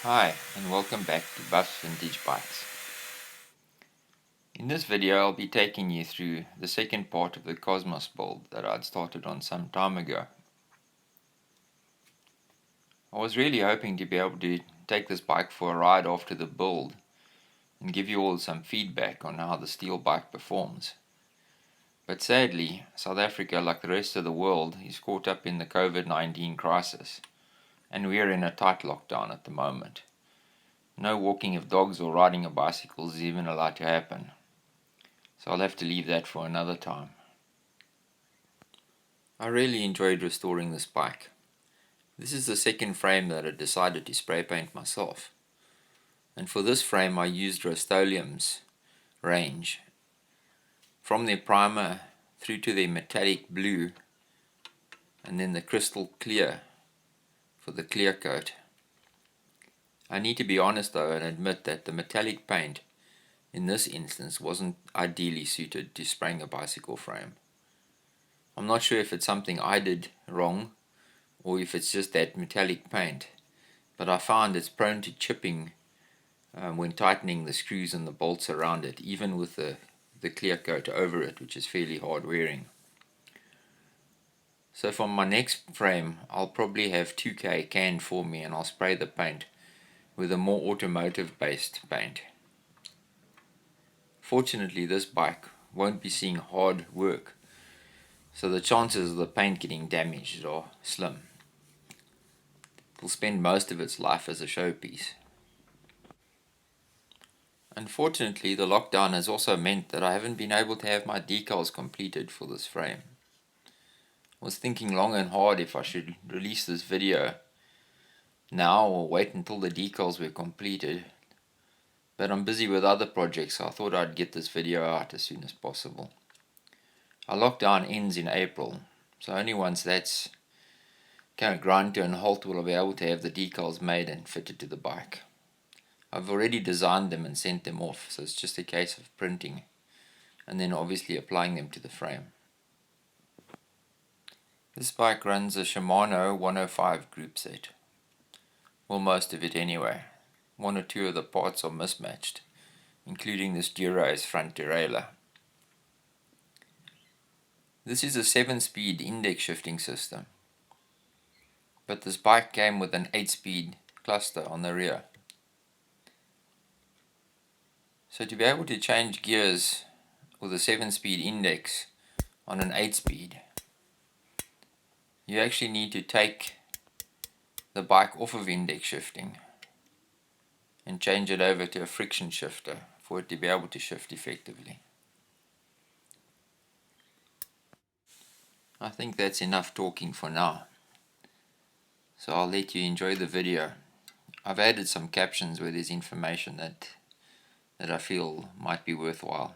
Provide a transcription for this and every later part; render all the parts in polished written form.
Hi, and welcome back to Buff's Vintage Bikes. In this video I'll be taking you through the second part of the Cosmos build that I'd started on some time ago. I was really hoping to be able to take this bike for a ride after the build and give you all some feedback on how the steel bike performs. But sadly, South Africa, like the rest of the world, is caught up in the COVID-19 crisis, and we are in a tight lockdown at the moment. No walking of dogs or riding of bicycles is even allowed to happen. So I'll have to leave that for another time. I really enjoyed restoring this bike. This is the second frame that I decided to spray paint myself. And for this frame I used Rust-Oleum's range. From their primer through to their metallic blue and then the crystal clear for the clear coat. I need to be honest though and admit that the metallic paint in this instance wasn't ideally suited to spraying a bicycle frame. I'm not sure if it's something I did wrong or if it's just that metallic paint, but I found it's prone to chipping when tightening the screws and the bolts around it, even with the clear coat over it, which is fairly hard wearing. So for my next frame I'll probably have 2K canned for me, and I'll spray the paint with a more automotive based paint. Fortunately this bike won't be seeing hard work, so the chances of the paint getting damaged are slim. It will spend most of its life as a showpiece. Unfortunately, the lockdown has also meant that I haven't been able to have my decals completed for this frame. I was thinking long and hard if I should release this video now or wait until the decals were completed, but I'm busy with other projects, so I thought I'd get this video out as soon as possible. Our lockdown ends in April, so only once that's kind of grind to a halt will I be able to have the decals made and fitted to the bike. I've already designed them and sent them off, so it's just a case of printing and then obviously applying them to the frame. This bike runs a Shimano 105 group set. Well, most of it anyway. One or two of the parts are mismatched, including this Dura's front derailleur. This is a 7-speed index shifting system, but this bike came with an 8-speed cluster on the rear. So to be able to change gears with a 7-speed index on an 8-speed, you actually need to take the bike off of index shifting and change it over to a friction shifter for it to be able to shift effectively. I think that's enough talking for now, so I'll let you enjoy the video. I've added some captions where there's information that I feel might be worthwhile.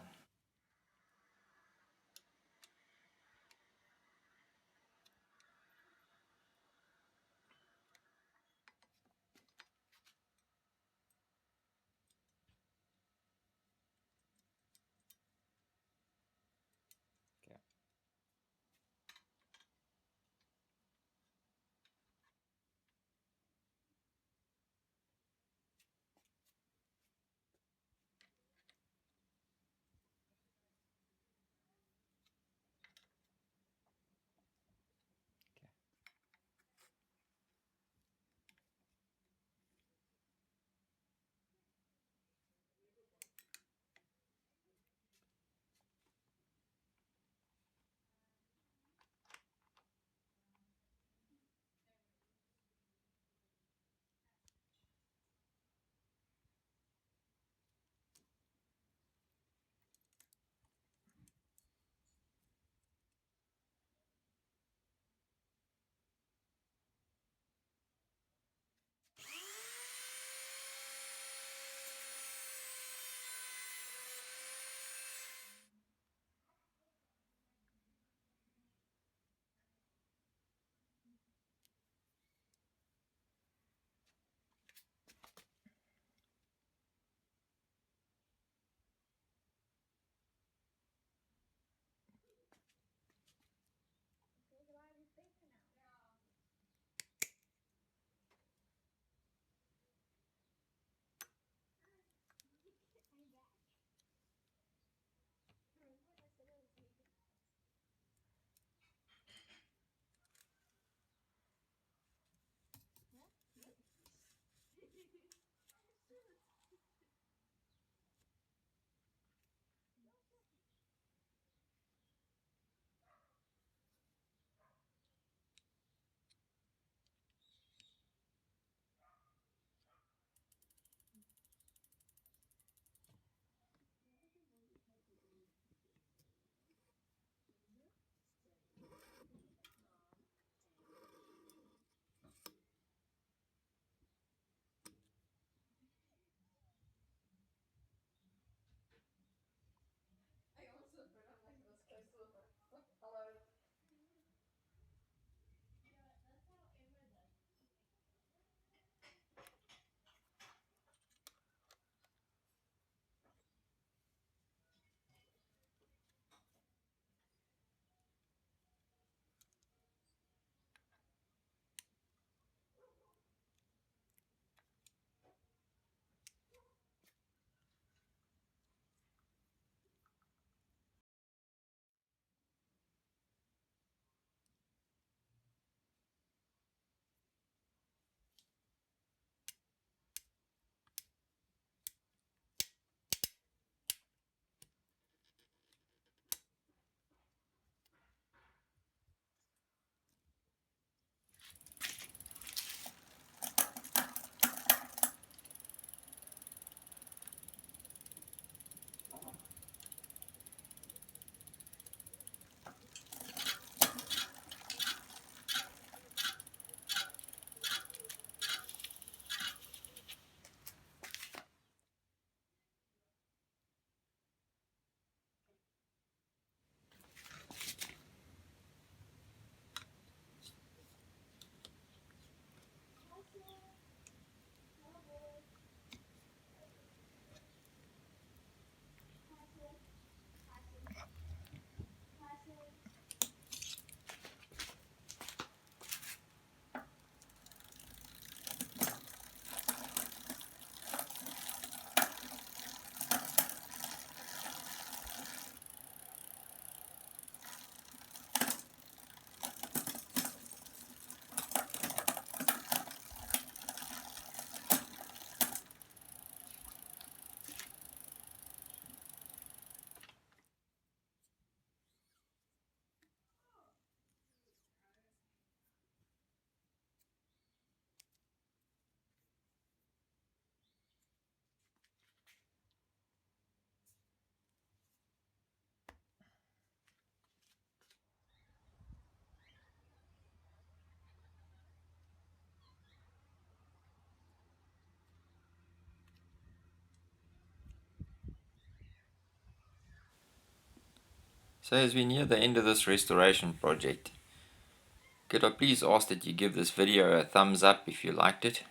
So as we near the end of this restoration project, could I please ask that you give this video a thumbs up if you liked it?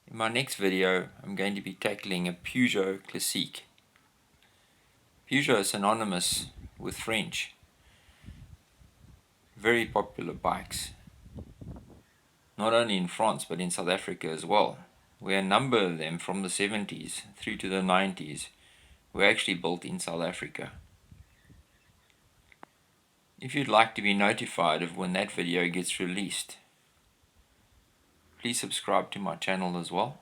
In my next video, I'm going to be tackling a Peugeot Classique. Peugeot is synonymous with French. Very popular bikes, not only in France but in South Africa as well, where a number of them from the 70s through to the 90s were actually built in South Africa. If you'd like to be notified of when that video gets released, please subscribe to my channel as well.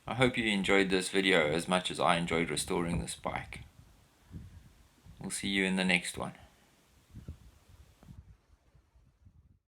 I hope you enjoyed this video as much as I enjoyed restoring this bike. We'll see you in the next one.